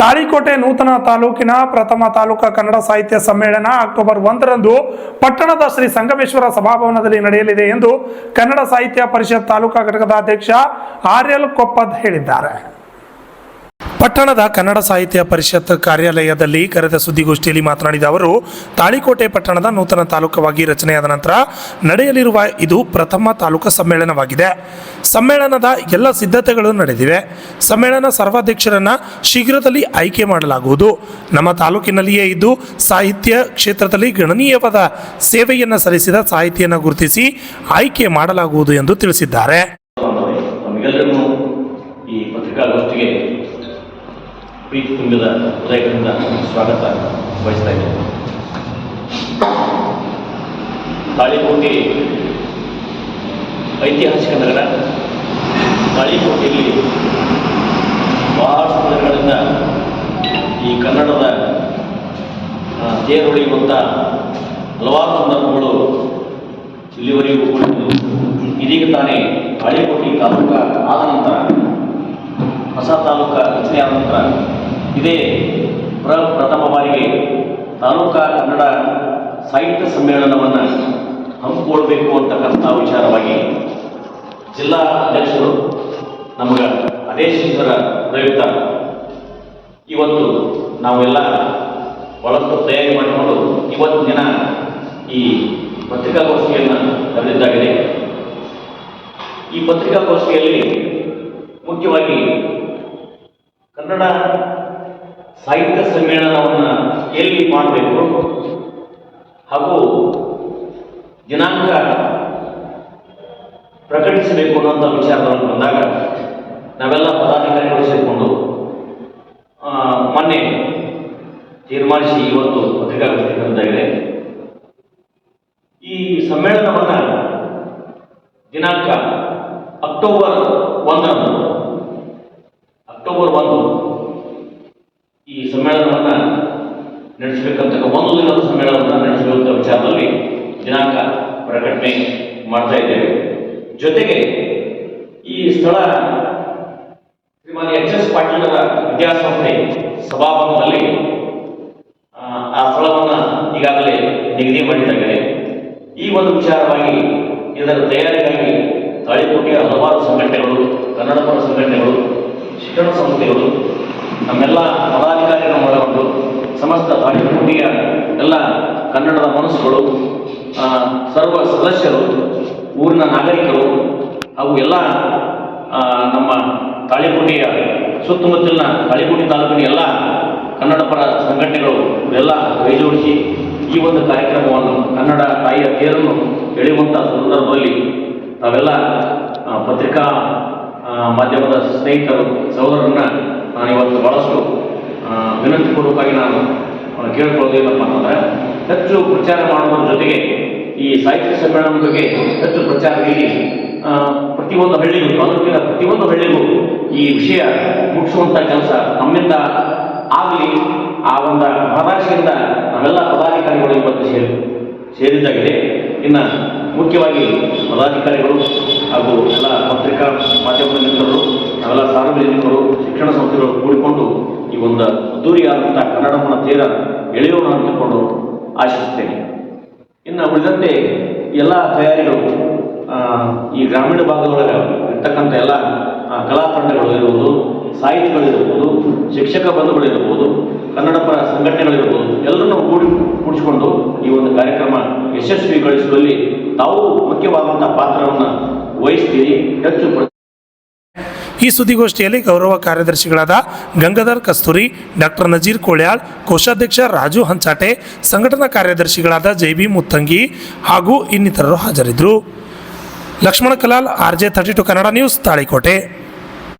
ತಾಳಿಕೋಟೆ ನೂತನ ತಾಲೂಕಿನ ಪ್ರಥಮ ತಾಲೂಕಾ ಕನ್ನಡ ಸಾಹಿತ್ಯ ಸಮ್ಮೇಳನ ಅಕ್ಟೋಬರ್ 1ರಂದು ಪಟ್ಟಣದ ಶ್ರೀ ಸಂಗಮೇಶ್ವರ ಸಭಾಭವನದಲ್ಲಿ ನಡೆಯಲಿದೆ ಎಂದು ಕನ್ನಡ ಸಾಹಿತ್ಯ ಪರಿಷತ್ ತಾಲೂಕಾ ಘಟಕದ ಅಧ್ಯಕ್ಷ ಆರ್ಎಲ್ ಕೊಪ್ಪದ್ ಹೇಳಿದ್ದಾರೆ. ಪಟ್ಟಣದ ಕನ್ನಡ ಸಾಹಿತ್ಯ ಪರಿಷತ್ ಕಾರ್ಯಾಲಯದಲ್ಲಿ ಕರೆದ ಸುದ್ದಿಗೋಷ್ಠಿಯಲ್ಲಿ ಮಾತನಾಡಿದ ಅವರು, ತಾಳಿಕೋಟೆ ಪಟ್ಟಣದ ನೂತನ ತಾಲೂಕವಾಗಿ ರಚನೆಯಾದ ನಂತರ ನಡೆಯಲಿರುವ ಇದು ಪ್ರಥಮ ತಾಲೂಕಾ ಸಮ್ಮೇಳನವಾಗಿದೆ. ಸಮ್ಮೇಳನದ ಎಲ್ಲ ಸಿದ್ಧತೆಗಳು ನಡೆದಿವೆ. ಸಮ್ಮೇಳನ ಸರ್ವಾಧ್ಯಕ್ಷರನ್ನ ಶೀಘ್ರದಲ್ಲಿ ಆಯ್ಕೆ ಮಾಡಲಾಗುವುದು. ನಮ್ಮ ತಾಲೂಕಿನಲ್ಲಿಯೇ ಇದ್ದು ಸಾಹಿತ್ಯ ಕ್ಷೇತ್ರದಲ್ಲಿ ಗಣನೀಯವಾದ ಸೇವೆಯನ್ನು ಸಲ್ಲಿಸಿದ ಸಾಹಿತಿಯನ್ನು ಗುರುತಿಸಿ ಆಯ್ಕೆ ಮಾಡಲಾಗುವುದು ಎಂದು ತಿಳಿಸಿದ್ದಾರೆ. ಪ್ರೀತಿ ತುಂಬಿದ ಹೃದಯದಿಂದ ಸ್ವಾಗತ ಬಯಸ್ತಾ ಇದ್ದೇನೆ. ತಾಳಿಕೋಟೆ ಐತಿಹಾಸಿಕ ನಗರ. ತಾಳಿಕೋಟೆಯಲ್ಲಿ ಬಹಳಷ್ಟು ದಿನಗಳಿಂದ ಈ ಕನ್ನಡದ ತೇರೊಡೆಯುವಂಥ ಹಲವಾರು ಸಂದರ್ಭಗಳು ಇಲ್ಲಿವರೆಗೂ ಉಳಿದು ಇದೀಗ ತಾನೇ ತಾಳಿಕೋಟೆ ತಾಲೂಕು ಆದ ನಂತರ, ಹೊಸ ತಾಲೂಕು ರಚನೆಯಾದ ನಂತರ ಇದೇ ಪ್ರಥಮ ಬಾರಿಗೆ ತಾಲೂಕಾ ಕನ್ನಡ ಸಾಹಿತ್ಯ ಸಮ್ಮೇಳನವನ್ನು ಹಮ್ಮಿಕೊಳ್ಬೇಕು ಅಂತಕ್ಕಂಥ ವಿಚಾರವಾಗಿ ಜಿಲ್ಲಾ ಅಧ್ಯಕ್ಷರು ನಮಗೆ ಆದೇಶಿಸಿದರ ಪ್ರಯುಕ್ತ ಇವತ್ತು ನಾವೆಲ್ಲ ಬಹಳಷ್ಟು ತಯಾರಿ ಮಾಡಿಕೊಂಡು ಇವತ್ತು ದಿನ ಈ ಪತ್ರಿಕಾಗೋಷ್ಠಿಯನ್ನು ಕರೆದಿದ್ದಾಗಿದೆ. ಈ ಪತ್ರಿಕಾಗೋಷ್ಠಿಯಲ್ಲಿ ಮುಖ್ಯವಾಗಿ ಕನ್ನಡ ಸಾಹಿತ್ಯ ಸಮ್ಮೇಳನವನ್ನು ಎಲ್ಲಿ ಮಾಡಬೇಕು ಹಾಗೂ ದಿನಾಂಕ ಪ್ರಕಟಿಸಬೇಕು ಅನ್ನೋಂಥ ವಿಚಾರವನ್ನು ಬಂದಾಗ ನಾವೆಲ್ಲ ಪದಾಧಿಕಾರಿಗಳು ಸೇರಿಕೊಂಡು ಮೊನ್ನೆ ತೀರ್ಮಾನಿಸಿ ಇವತ್ತು ಪತ್ರಿಕಾಗೋಷ್ಠಿ ಕರೆದಿದ್ದಾಗಿದೆ. ಈ ಸಮ್ಮೇಳನವನ್ನು ದಿನಾಂಕ ಅಕ್ಟೋಬರ್ 1 ಈ ಸಮ್ಮೇಳನವನ್ನು ನಡೆಸಬೇಕಂತ, ಒಂದು ದಿನದ ಸಮ್ಮೇಳನವನ್ನು ನಡೆಸಬೇಕಂತ ವಿಚಾರದಲ್ಲಿ ದಿನಾಂಕ ಪ್ರಕಟಣೆ ಮಾಡ್ತಾ ಇದ್ದೇವೆ. ಜೊತೆಗೆ ಈ ಸ್ಥಳ ಶ್ರೀಮಾನ್ ಎಚ್.ಎಸ್. ಪಾಟೀಲರ ವಿದ್ಯಾಸಂಸ್ಥೆ ಸಭಾಭವನದಲ್ಲಿ ಆ ಸ್ಥಳವನ್ನು ಈಗಾಗಲೇ ನಿಗದಿ ಮಾಡಿದ್ದಾಗಿದೆ. ಈ ಒಂದು ವಿಚಾರವಾಗಿ ಇದರ ತಯಾರಿಗಾಗಿ ತಾಳಿಕೋಟೆಯ ಹಲವಾರು ಸಂಘಟನೆಗಳು, ಕನ್ನಡಪರ ಸಂಘಟನೆಗಳು, ಶಿಕ್ಷಣ ಸಂಸ್ಥೆಗಳು, ನಮ್ಮೆಲ್ಲ ಪದಾಧಿಕಾರಿಗಳನ್ನು ಒಳಗೊಂಡು ಸಮಸ್ತ ತಾಳಿಕೋಟೆಯ ಎಲ್ಲ ಕನ್ನಡದ ಮನಸ್ಸುಗಳು, ಸರ್ವ ಸದಸ್ಯರು, ಊರಿನ ನಾಗರಿಕರು ಹಾಗೂ ಎಲ್ಲ ನಮ್ಮ ತಾಳಿಕೋಟೆಯ ಸುತ್ತಮುತ್ತಲಿನ ತಾಳಿಕೋಟೆ ತಾಲೂಕಿನ ಎಲ್ಲ ಕನ್ನಡಪರ ಸಂಘಟನೆಗಳು ಇವೆಲ್ಲ ಕೈಜೋಡಿಸಿ ಈ ಒಂದು ಕಾರ್ಯಕ್ರಮವನ್ನು, ಕನ್ನಡ ತಾಯಿಯ ತೇರನ್ನು ಎಳೆಯುವಂಥ ಸಂದರ್ಭದಲ್ಲಿ ತಾವೆಲ್ಲ ಪತ್ರಿಕಾ ಮಾಧ್ಯಮದ ಸ್ನೇಹಿತರು, ಸಹೋದರರನ್ನ ನಾನು ಇವತ್ತು ಬಹಳಷ್ಟು ವಿನಂತಿಪೂರ್ವಕವಾಗಿ ನಾನು ಕೇಳ್ಕೊಳ್ಳೋದು ಏನಪ್ಪ ಅಂತಂದರೆ, ಹೆಚ್ಚು ಪ್ರಚಾರ ಮಾಡುವುದರ ಜೊತೆಗೆ ಈ ಸಾಹಿತ್ಯ ಸಮ್ಮೇಳನದ ಬಗ್ಗೆ ಹೆಚ್ಚು ಪ್ರಚಾರ ನೀಡಿ ಪ್ರತಿಯೊಂದು ಹಳ್ಳಿಗೂ, ತಾಲೂಕಿನ ಪ್ರತಿಯೊಂದು ಹಳ್ಳಿಗೂ ಈ ವಿಷಯ ಮುಟ್ಟಿಸುವಂಥ ಕೆಲಸ ನಮ್ಮಿಂದ ಆಗಲಿ. ಆ ಒಂದು ಮಹದಾಶೆಯಿಂದ ನಾವೆಲ್ಲ ಪದಾಧಿಕಾರಿಗಳು ಇವತ್ತು ಸೇರಿದ್ದಾಗಿದೆ. ಇನ್ನು ಮುಖ್ಯವಾಗಿ ಪದಾಧಿಕಾರಿಗಳು ಹಾಗೂ ಎಲ್ಲ ಪತ್ರಿಕಾ ಮಾಧ್ಯಮದ ಮಿತ್ರರು, ನಾವೆಲ್ಲ ಸಾರ್ವಜನಿಕರು, ಶಿಕ್ಷಣ ಸಂಸ್ಥೆಗಳು ಕೂಡಿಕೊಂಡು ಈ ಒಂದು ಅದ್ದೂರಿಯಾದಂಥ ಕನ್ನಡವನ್ನು ತೇರ ಎಳೆಯೋಣ ಅಂತಕೊಂಡು ಆಶಿಸ್ತೇನೆ. ಇನ್ನು ಉಳಿದಂತೆ ಎಲ್ಲ ತಯಾರಿಗಳು ಈ ಗ್ರಾಮೀಣ ಭಾಗದೊಳಗೆ ಇರ್ತಕ್ಕಂಥ ಎಲ್ಲ ಕಲಾ ತಂಡಗಳು ಇರ್ಬೋದು, ಸಾಹಿತಿಗಳಿರ್ಬೋದು, ಶಿಕ್ಷಕ ಬಂಧುಗಳಿರ್ಬೋದು, ಕನ್ನಡಪರ ಸಂಘಟನೆಗಳಿರ್ಬೋದು, ಎಲ್ಲರನ್ನೂ ಕೂಡಿಸಿಕೊಂಡು ಈ ಒಂದು ಕಾರ್ಯಕ್ರಮ ಯಶಸ್ವಿಗೊಳಿಸುವಲ್ಲಿ ತಾವು ಮುಖ್ಯವಾದಂಥ ಪಾತ್ರವನ್ನು ವಹಿಸ್ತೀರಿ. ಹೆಚ್ಚು ಈ ಸುದ್ದಿಗೋಷ್ಠಿಯಲ್ಲಿ ಗೌರವ ಕಾರ್ಯದರ್ಶಿಗಳಾದ ಗಂಗಾಧರ್ ಕಸ್ತೂರಿ, ಡಾಕ್ಟರ್ ನಜೀರ್ ಕೋಳ್ಯಾಳ್, ಕೋಶಾಧ್ಯಕ್ಷ ರಾಜು ಹಂಚಾಟೆ, ಸಂಘಟನಾ ಕಾರ್ಯದರ್ಶಿಗಳಾದ ಜೈ.ಬಿ. ಮುತ್ತಂಗಿ ಹಾಗೂ ಇನ್ನಿತರರು ಹಾಜರಿದ್ದರು. Lakshmana Kalal, RJ32 Kannada news, Talikote.